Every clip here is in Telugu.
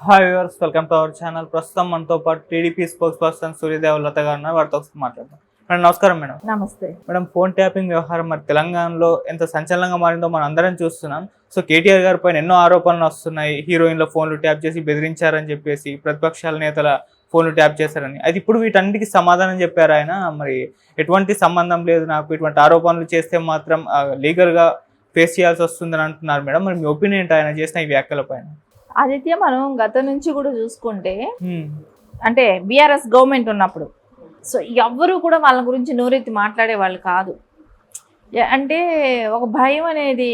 Hi viewers, welcome to our channel. ప్రస్తుతం మనతో పాటు టీడీపీ స్పోక్స్ పర్సన్ సూర్యదేవలత గారు ఉన్నారు. వారితో మాట్లాడదాం. మేడం నమస్కారం. మేడం నమస్తే. మేడం, ఫోన్ ట్యాపింగ్ వ్యవహారం మరి తెలంగాణలో ఎంత సంచలనంగా మారిందో మనం అందరం చూస్తున్నాం. సో కేటీఆర్ గారి పైన ఎన్నో ఆరోపణలు వస్తున్నాయి. హీరోయిన్ల ఫోన్లు ట్యాప్ చేసి బెదిరించారని చెప్పేసి, ప్రతిపక్షాల నేతల ఫోన్లు ట్యాప్ చేశారని. అది ఇప్పుడు వీటన్నిటికీ సమాధానం చెప్పారు ఆయన. మరి ఎటువంటి సంబంధం లేదు నాకు, ఇటువంటి ఆరోపణలు చేస్తే మాత్రం లీగల్గా ఫేస్ చేయాల్సి వస్తుందని అంటున్నారు. మేడం, మరి మీ ఒపీనియన్ ఏంటి ఆయన చేసిన ఈ వ్యాఖ్యల పైన? ఆదిత్య, మనం గతం నుంచి కూడా చూసుకుంటే అంటే బీఆర్ఎస్ గవర్నమెంట్ ఉన్నప్పుడు సో ఎవ్వరూ కూడా వాళ్ళ గురించి నోరెత్తి మాట్లాడే వాళ్ళు కాదు. అంటే ఒక భయం అనేది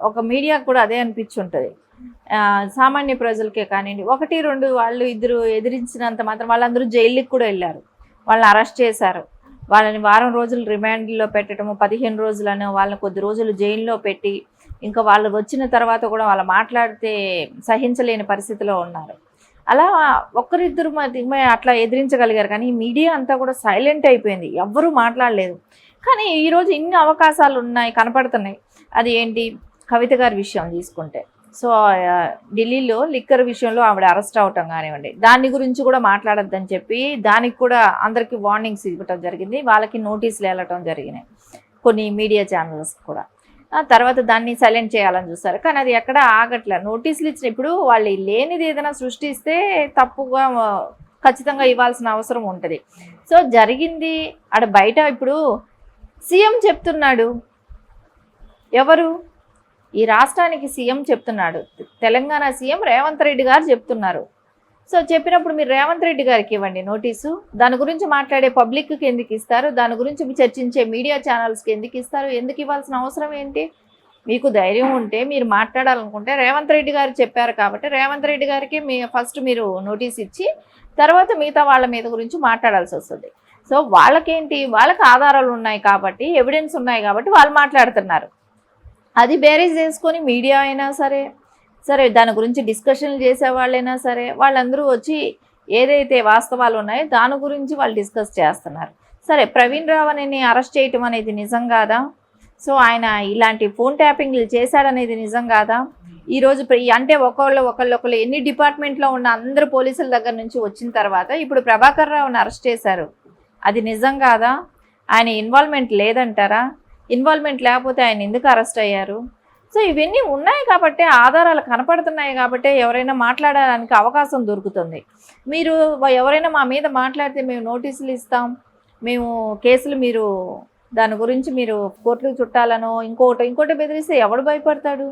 ఒక మీడియాకు కూడా అదే అనిపించుంటుంది. సామాన్య ప్రజలకే కానివ్వండి, ఒకటి రెండు వాళ్ళు ఇద్దరు ఎదిరించినంత మాత్రం వాళ్ళందరూ జైలుకి కూడా వెళ్ళారు. వాళ్ళని అరెస్ట్ చేశారు. వాళ్ళని వారం రోజులు రిమాండ్లో పెట్టడము, 15 రోజులను వాళ్ళని కొద్ది రోజులు జైల్లో పెట్టి, ఇంకా వాళ్ళు వచ్చిన తర్వాత కూడా వాళ్ళు మాట్లాడితే సహించలేని పరిస్థితిలో ఉన్నారు. అలా ఒక్కరిద్దరు అట్లా ఎదిరించగలిగారు. కానీ మీడియా అంతా కూడా సైలెంట్ అయిపోయింది, ఎవ్వరూ మాట్లాడలేదు. కానీ ఈరోజు ఇన్ని అవకాశాలు ఉన్నాయి, కనపడుతున్నాయి. అది ఏంటి, కవిత గారి విషయం తీసుకుంటే, సో ఢిల్లీలో లిక్కర్ విషయంలో ఆవిడ అరెస్ట్ అవటం కానివ్వండి, దాని గురించి కూడా మాట్లాడొద్దని చెప్పి దానికి కూడా అందరికీ వార్నింగ్స్ ఇవ్వటం జరిగింది. వాళ్ళకి నోటీసులు వెళ్ళటం జరిగినాయి కొన్ని మీడియా ఛానల్స్ కూడా. తర్వాత దాన్ని సైలెంట్ చేయాలని చూస్తారు. కానీ అది ఎక్కడ ఆగట్లే. నోటీసులు ఇచ్చిన ఇప్పుడు వాళ్ళు లేనిది ఏదైనా సృష్టిస్తే తప్పుగా ఖచ్చితంగా ఇవ్వాల్సిన అవసరం ఉంటుంది. సో జరిగింది ఆడ బయట. ఇప్పుడు సీఎం చెప్తున్నాడు, ఎవరు ఈ రాష్ట్రానికి సీఎం చెప్తున్నాడు, తెలంగాణ సీఎం రేవంత్ రెడ్డి గారు చెప్తున్నారు. సో చెప్పినప్పుడు మీరు రేవంత్ రెడ్డి గారికి ఇవ్వండి నోటీసు. దాని గురించి మాట్లాడే పబ్లిక్కి ఎందుకు ఇస్తారు? దాని గురించి చర్చించే మీడియా ఛానల్స్కి ఎందుకు ఇస్తారు? ఎందుకు ఇవ్వాల్సిన అవసరం ఏంటి? మీకు ధైర్యం ఉంటే మీరు మాట్లాడాలనుకుంటే రేవంత్ రెడ్డి గారు చెప్పారు కాబట్టి రేవంత్ రెడ్డి గారికి ఫస్ట్ మీరు నోటీస్ ఇచ్చి తర్వాత మిగతా వాళ్ళ మీద గురించి మాట్లాడాల్సి వస్తుంది. సో వాళ్ళకేంటి, వాళ్ళకి ఆధారాలు ఉన్నాయి కాబట్టి, ఎవిడెన్స్ ఉన్నాయి కాబట్టి వాళ్ళు మాట్లాడుతున్నారు. అది బేరీజ్ చేసుకొని మీడియా అయినా సరే దాని గురించి డిస్కషన్లు చేసేవాళ్ళైనా సరే వాళ్ళందరూ వచ్చి ఏదైతే వాస్తవాలు ఉన్నాయో దాని గురించి వాళ్ళు డిస్కస్ చేస్తున్నారు. సరే, ప్రవీణ్ రావు అని అరెస్ట్ చేయటం అనేది నిజం కాదా? సో ఆయన ఇలాంటి ఫోన్ ట్యాపింగ్లు చేశాడనేది నిజం కాదా? ఈరోజు అంటే ఒకళ్ళు ఎన్ని డిపార్ట్మెంట్లో ఉన్న అందరు పోలీసుల దగ్గర నుంచి వచ్చిన తర్వాత ఇప్పుడు ప్రభాకర్ రావుని అరెస్ట్ చేశారు. అది నిజం కాదా? ఆయన ఇన్వాల్వ్మెంట్ లేదంటారా? ఇన్వాల్వ్మెంట్ లేకపోతే ఆయన ఎందుకు అరెస్ట్ అయ్యారు? సో ఇవన్నీ ఉన్నాయి కాబట్టి, ఆధారాలు కనపడుతున్నాయి కాబట్టి ఎవరైనా మాట్లాడడానికి అవకాశం దొరుకుతుంది. మీరు ఎవరైనా మా మీద మాట్లాడితే మేము నోటీసులు ఇస్తాం, మేము కేసులు, మీరు దాని గురించి మీరు కోర్టులకు చుట్టాలనో ఇంకోటి బెదిరిస్తే ఎవడు భయపడతాడు?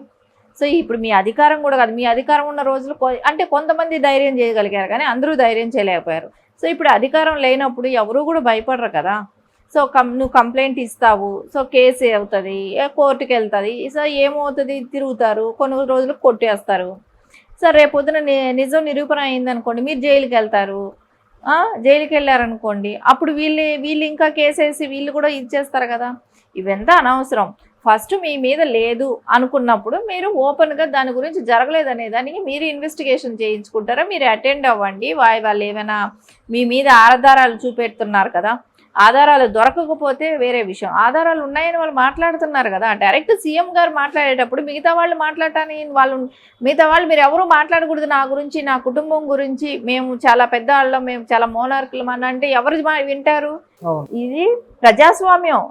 సో ఇప్పుడు మీ అధికారం కూడా కాదు. మీ అధికారం ఉన్న రోజులు అంటే కొంతమంది ధైర్యం చేయగలిగారు కానీ అందరూ ధైర్యం చేయలేకపోయారు. సో ఇప్పుడు అధికారం లేనప్పుడు ఎవరూ కూడా భయపడరు కదా. సో నువ్వు కంప్లైంట్ ఇస్తావు, సో కేసు అవుతుంది, కోర్టుకి వెళ్తుంది. సో ఏమవుతుంది, తిరుగుతారు, కొన్ని రోజులు కొట్టేస్తారు. సో రేపొద్దున నిజం నిరూపణ అయిందనుకోండి, మీరు జైలుకి వెళ్తారు. జైలుకి వెళ్ళారనుకోండి, అప్పుడు వీళ్ళు ఇంకా కేసేసి వీళ్ళు కూడా ఇచ్చేస్తారు కదా. ఇవంతా అనవసరం. ఫస్ట్ మీ మీద లేదు అనుకున్నప్పుడు మీరు ఓపెన్గా దాని గురించి జరగలేదనే దానికి మీరు ఇన్వెస్టిగేషన్ చేయించుకుంటారా, మీరు అటెండ్ అవ్వండి. వాళ్ళు ఏమైనా మీ మీద ఆధారాలు చూపెడుతున్నారు కదా, ఆధారాలు దొరకకపోతే వేరే విషయం. ఆధారాలు ఉన్నాయని వాళ్ళు మాట్లాడుతున్నారు కదా. డైరెక్ట్ సీఎం గారు మాట్లాడేటప్పుడు మిగతా వాళ్ళు మాట్లాడటానికి మిగతా వాళ్ళు మీరు ఎవరు మాట్లాడకూడదు నా గురించి, నా కుటుంబం గురించి, మేము చాలా పెద్ద వాళ్ళం, మేము చాలా మోనార్కులం అని అంటే ఎవరు వింటారు? ఇది ప్రజాస్వామ్యం.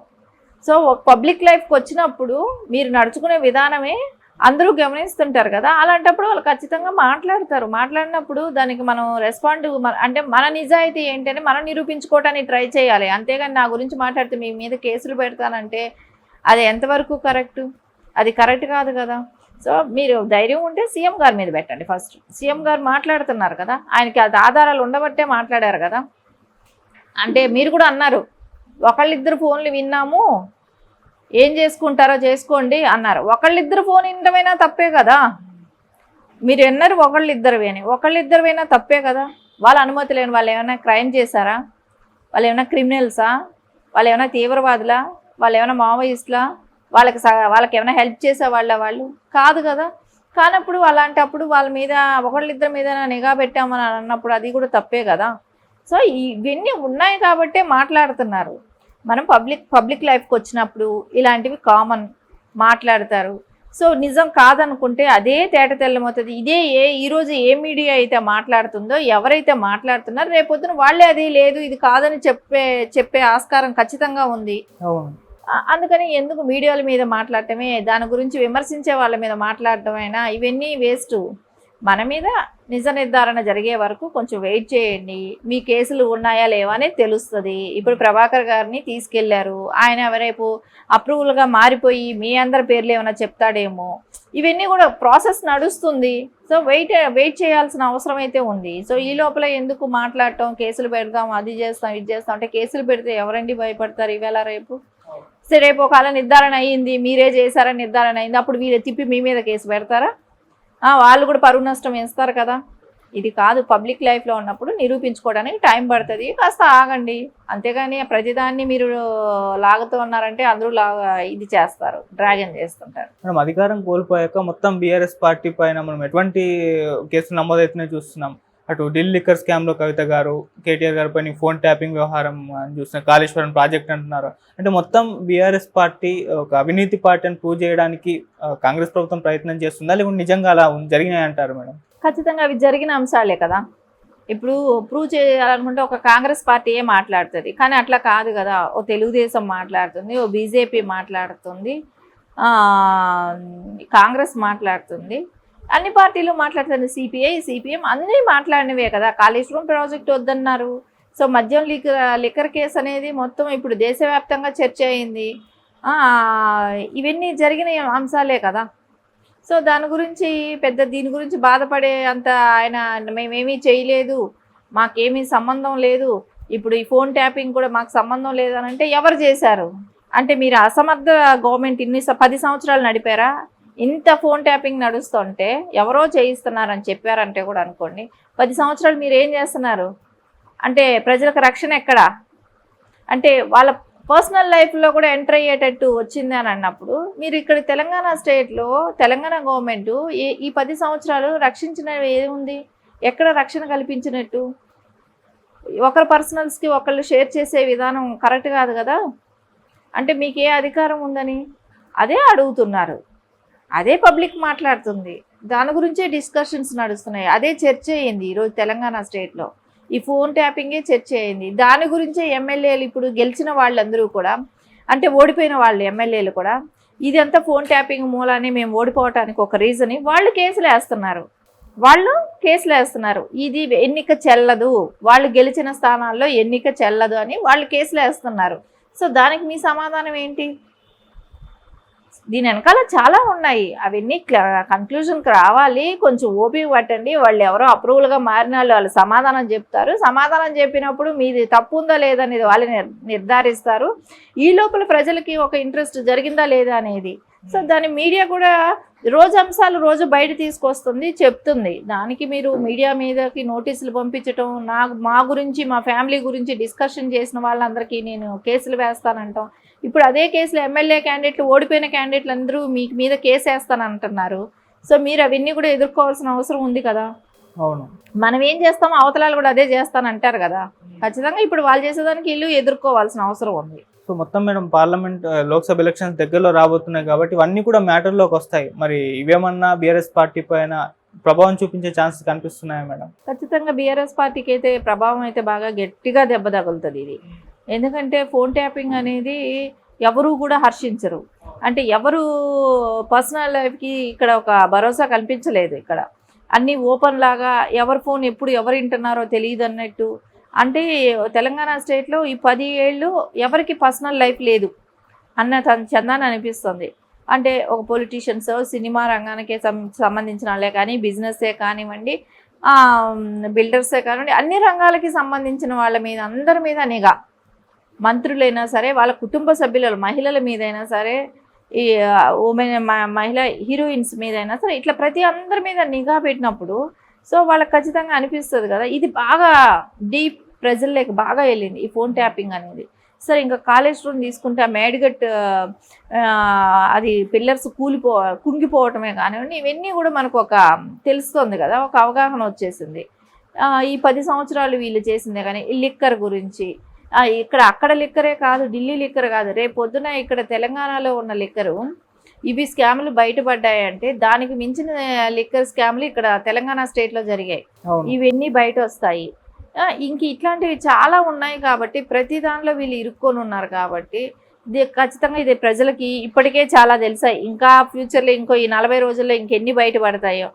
సో పబ్లిక్ లైఫ్కి వచ్చినప్పుడు మీరు నడుచుకునే విధానమే అందరూ గమనిస్తుంటారు కదా. అలాంటప్పుడు వాళ్ళు ఖచ్చితంగా మాట్లాడతారు. మాట్లాడినప్పుడు దానికి మనం రెస్పాండ్ అంటే మన నిజాయితీ ఏంటని మనం నిరూపించుకోవటానికి ట్రై చేయాలి. అంతేగాని నా గురించి మాట్లాడితే మీ మీద కేసులు పెడతానంటే అది ఎంతవరకు కరెక్ట్? అది కరెక్ట్ కాదు కదా. సో మీరు ధైర్యం ఉంటే సీఎం గారి మీద పెట్టండి. ఫస్ట్ సీఎం గారు మాట్లాడుతున్నారు కదా, ఆయనకి అది ఆధారాలు ఉండబట్టే మాట్లాడారు కదా. అంటే మీరు కూడా అన్నారు, ఒకళ్ళిద్దరు ఫోన్లు విన్నాము, ఏం చేసుకుంటారో చేసుకోండి అన్నారు. ఒకళ్ళిద్దరు ఫోన్ వినడమైనా తప్పే కదా. మీరు ఎన్నరు ఒకళ్ళిద్దరువైనా తప్పే కదా. వాళ్ళ అనుమతి లేని వాళ్ళు ఏమైనా క్రైమ్ చేశారా? వాళ్ళు ఏమైనా క్రిమినల్సా? వాళ్ళు ఏమైనా తీవ్రవాదులా? వాళ్ళు ఏమైనా మావోయిస్టులా? వాళ్ళకి ఏమైనా హెల్ప్ చేసేవాళ్ళ? వాళ్ళు కాదు కదా. కానప్పుడు అలాంటప్పుడు వాళ్ళ మీద ఒకళ్ళిద్దరి మీద నిఘా పెట్టామని అన్నప్పుడు అది కూడా తప్పే కదా. సో ఇవన్నీ ఉన్నాయి కాబట్టే మాట్లాడుతున్నారు. మనం పబ్లిక్ లైఫ్కి వచ్చినప్పుడు ఇలాంటివి కామన్ మాట్లాడతారు. సో నిజం కాదనుకుంటే అదే తేట తెల్లమవుతుంది. ఈరోజు ఏ మీడియా అయితే మాట్లాడుతుందో, ఎవరైతే మాట్లాడుతున్నారో రేపొద్దున వాళ్ళే అది లేదు ఇది కాదని చెప్పే ఆస్కారం ఖచ్చితంగా ఉంది. అందుకని ఎందుకు మీడియాల మీద మాట్లాడటమే, దాని గురించి విమర్శించే వాళ్ళ మీద మాట్లాడటమైనా ఇవన్నీ వేస్ట్. మన మీద నిజ నిర్ధారణ జరిగే వరకు కొంచెం వెయిట్ చేయండి. మీ కేసులు ఉన్నాయా లేవా అనేది తెలుస్తుంది. ఇప్పుడు ప్రభాకర్ గారిని తీసుకెళ్లారు, ఆయన రేపు అప్రూవల్గా మారిపోయి మీ అందరి పేర్లు ఏమైనా చెప్తాడేమో. ఇవన్నీ కూడా ప్రాసెస్ నడుస్తుంది. సో వెయిట్ చేయాల్సిన అవసరం అయితే ఉంది. సో ఈ లోపల ఎందుకు మాట్లాడటం, కేసులు పెడతాం, అది చేస్తాం, ఇది చేస్తాం అంటే కేసులు పెడితే ఎవరండి భయపడతారు ఇవాళ రేపు? సరే రేపు ఒకవేళ నిర్ధారణ అయ్యింది, మీరే చేశారని నిర్ధారణ అయింది, అప్పుడు వీళ్ళు తిప్పి మీ మీద కేసు పెడతారా? వాళ్ళు కూడా పరువు నష్టం వేస్తారు కదా. ఇది కాదు, పబ్లిక్ లైఫ్లో ఉన్నప్పుడు నిరూపించుకోవడానికి టైం పడుతుంది, కాస్త ఆగండి. అంతేగాని ప్రతిదాన్ని మీరు లాగుతూ ఉన్నారంటే అందరూ ఇది చేస్తారు, డ్రాగన్ చేస్తుంటారు. మనం అధికారం కోల్పోయాక మొత్తం బీఆర్ఎస్ పార్టీ పైన మనం ఎటువంటి కేసులు నమోదవుతున్నాయి చూస్తున్నాం. అటు ఢిల్లీ లిక్కర్ స్కామ్లో కవిత గారు, కేటీఆర్ గారి పైన ఫోన్ ట్యాపింగ్ వ్యవహారం అని చూస్తున్నాం, కాళేశ్వరం ప్రాజెక్ట్ అంటున్నారు. అంటే మొత్తం బీఆర్ఎస్ పార్టీ ఒక అవినీతి పార్టీ అని ప్రూవ్ చేయడానికి కాంగ్రెస్ ప్రభుత్వం ప్రయత్నం చేస్తుందా, లేకుంటే నిజంగా అలా జరిగినాయి అంటారు మేడం? ఖచ్చితంగా అవి జరిగిన అంశాలే కదా. ఇప్పుడు ప్రూవ్ చేయాలనుకుంటే ఒక కాంగ్రెస్ పార్టీయే మాట్లాడుతుంది, కానీ అట్లా కాదు కదా. ఓ తెలుగుదేశం మాట్లాడుతుంది, ఓ బీజేపీ మాట్లాడుతుంది, కాంగ్రెస్ మాట్లాడుతుంది, అన్ని పార్టీలు మాట్లాడుతుంది, సిపిఎం అన్నీ మాట్లాడినవే కదా. కాళేశ్వరం ప్రాజెక్టు వద్దన్నారు. సో మద్యం లిక్కర్ కేసు అనేది మొత్తం ఇప్పుడు దేశవ్యాప్తంగా చర్చ అయింది. ఇవన్నీ జరిగిన అంశాలే కదా. సో దీని గురించి బాధపడే అంత ఆయన మేమేమీ చేయలేదు, మాకేమీ సంబంధం లేదు, ఇప్పుడు ఈ ఫోన్ ట్యాపింగ్ కూడా మాకు సంబంధం లేదు అని అంటే ఎవరు చేశారు? అంటే మీరు అసమర్థ గవర్నమెంట్ 10 సంవత్సరాలు నడిపారా? ఇంత ఫోన్ ట్యాపింగ్ నడుస్తుంటే ఎవరో చేయిస్తున్నారని చెప్పారంటే కూడా అనుకోండి, 10 సంవత్సరాలు మీరు ఏం చేస్తున్నారు? అంటే ప్రజలకు రక్షణ ఎక్కడా? అంటే వాళ్ళ పర్సనల్ లైఫ్లో కూడా ఎంటర్ అయ్యేటట్టు వచ్చింది అని అన్నప్పుడు మీరు ఇక్కడ తెలంగాణ స్టేట్లో తెలంగాణ గవర్నమెంట్ ఈ 10 సంవత్సరాలు రక్షించినవి ఏముంది? ఎక్కడ రక్షణ కల్పించినట్టు? ఒకరి పర్సనల్స్కి ఒకళ్ళు షేర్ చేసే విధానం కరెక్ట్ కాదు కదా. అంటే మీకు ఏ అధికారం ఉందని అదే అడుగుతున్నారు, అదే పబ్లిక్ మాట్లాడుతుంది, దాని గురించే డిస్కషన్స్ నడుస్తున్నాయి, అదే చర్చ అయింది ఈరోజు తెలంగాణ స్టేట్లో. ఈ ఫోన్ ట్యాపింగే చర్చ అయింది. దాని గురించే ఎమ్మెల్యేలు ఇప్పుడు గెలిచిన వాళ్ళందరూ కూడా, అంటే ఓడిపోయిన వాళ్ళు ఎమ్మెల్యేలు కూడా ఇదంతా ఫోన్ ట్యాపింగ్ మూలానే మేము ఓడిపోవటానికి ఒక రీజన్ వాళ్ళు కేసులు వేస్తున్నారు. ఇది ఎన్నిక చెల్లదు, వాళ్ళు గెలిచిన స్థానాల్లో ఎన్నిక చెల్లదు అని వాళ్ళు కేసులు వేస్తున్నారు. సో దానికి మీ సమాధానం ఏంటి? దీని వెనకాల చాలా ఉన్నాయి, అవన్నీ కన్క్లూజన్కి రావాలి. కొంచెం ఓపిక పట్టండి. వాళ్ళు ఎవరో అప్రూవల్గా మారిన వాళ్ళు సమాధానం చెప్తారు. సమాధానం చెప్పినప్పుడు మీది తప్పు ఉందా లేదా అనేది వాళ్ళు నిర్ధారిస్తారు. ఈ లోపల ప్రజలకి ఒక ఇంట్రెస్ట్ జరిగిందా లేదా అనేది. సో దాని మీడియా కూడా అంశాలు రోజు బయట తీసుకొస్తుంది, చెప్తుంది. దానికి మీరు మీడియా మీదకి నోటీసులు పంపించటం, మా గురించి మా ఫ్యామిలీ గురించి డిస్కషన్ చేసిన వాళ్ళందరికీ నేను కేసులు వేస్తానంటాం. ఇప్పుడు అదే కేసులు ఎమ్మెల్యే క్యాండిడేట్లు, ఓడిపోయిన క్యాండిడేట్లు అందరూ మీద కేసు వేస్తానంటున్నారు. సో మీరు అవన్నీ కూడా ఎదుర్కోవాల్సిన అవసరం ఉంది కదా. అవును, మనం ఏం చేస్తామో అవతలాలు కూడా అదే చేస్తానంటారు కదా. ఖచ్చితంగా ఇప్పుడు వాళ్ళు చేసేదానికి ఇల్లు ఎదుర్కోవాల్సిన అవసరం ఉంది. సో మొత్తం మేడం పార్లమెంట్ లోక్సభ ఎలక్షన్స్ దగ్గరలో రాబోతున్నాయి కాబట్టి ఇవన్నీ కూడా మ్యాటర్లోకి వస్తాయి. మరి ఇవేమన్నా బీఆర్ఎస్ పార్టీ పైన ప్రభావం చూపించే ఛాన్సెస్ కనిపిస్తున్నాయా మేడం? ఖచ్చితంగా బీఆర్ఎస్ పార్టీకి అయితే ప్రభావం అయితే బాగా గట్టిగా దెబ్బ తగులుతుంది ఇది. ఎందుకంటే ఫోన్ ట్యాపింగ్ అనేది ఎవరు కూడా హర్షించరు. అంటే ఎవరు పర్సనల్ లైఫ్కి ఇక్కడ ఒక భరోసా కల్పించలేదు. ఇక్కడ అన్నీ ఓపెన్ లాగా ఎవరి ఫోన్ ఎప్పుడు ఎవరు వింటున్నారో తెలియదు అన్నట్టు. అంటే తెలంగాణ స్టేట్లో ఈ 10 ఏళ్ళు ఎవరికి పర్సనల్ లైఫ్ లేదు అన్న చందాన్ని అనిపిస్తుంది. అంటే ఒక పొలిటీషియన్స్, సినిమా రంగానికే సంబంధించిన వాళ్ళే కానీ, బిజినెస్సే కానివ్వండి, బిల్డర్సే కానివ్వండి, అన్ని రంగాలకి సంబంధించిన వాళ్ళ మీద అందరి మీద నిఘా. మంత్రులైనా సరే, వాళ్ళ కుటుంబ సభ్యుల మహిళల మీదైనా సరే, ఈ మహిళా హీరోయిన్స్ మీదైనా సరే, ఇట్లా ప్రతి అందరి మీద నిఘా పెట్టినప్పుడు సో వాళ్ళకి ఖచ్చితంగా అనిపిస్తుంది కదా. ఇది బాగా డీప్ ప్రజల్లోకి బాగా వెళ్ళింది ఈ ఫోన్ ట్యాపింగ్ అనేది. సరే ఇంకా కాళేశ్వరం తీసుకుంటే ఆ మేడిగట్ అది పిల్లర్స్ కుంగిపోవటమే కానివ్వండి, ఇవన్నీ కూడా మనకు ఒక తెలుస్తుంది కదా, ఒక అవగాహన వచ్చేసింది. ఈ 10 సంవత్సరాలు వీళ్ళు చేసిందే కానీ ఈ లిక్కర్ గురించి అక్కడ లిక్కరే కాదు, ఢిల్లీ లిక్కర్ కాదు, రేపు పొద్దున ఇక్కడ తెలంగాణలో ఉన్న లిక్కరు ఇవి స్కామ్లు బయటపడ్డాయంటే దానికి మించిన లిక్కర్ స్కామ్లు ఇక్కడ తెలంగాణ స్టేట్లో జరిగాయి. అవును. ఇవన్నీ బయట వస్తాయి. ఇంక ఇట్లాంటివి చాలా ఉన్నాయి కాబట్టి ప్రతి దాంట్లో వీళ్ళు ఇరుక్కొని ఉన్నారు కాబట్టి ఖచ్చితంగా ఇది ప్రజలకి ఇప్పటికే చాలా తెలుసాయి. ఇంకా ఫ్యూచర్లో ఇంకో ఈ 40 రోజుల్లో ఇంకెన్ని బయటపడతాయో.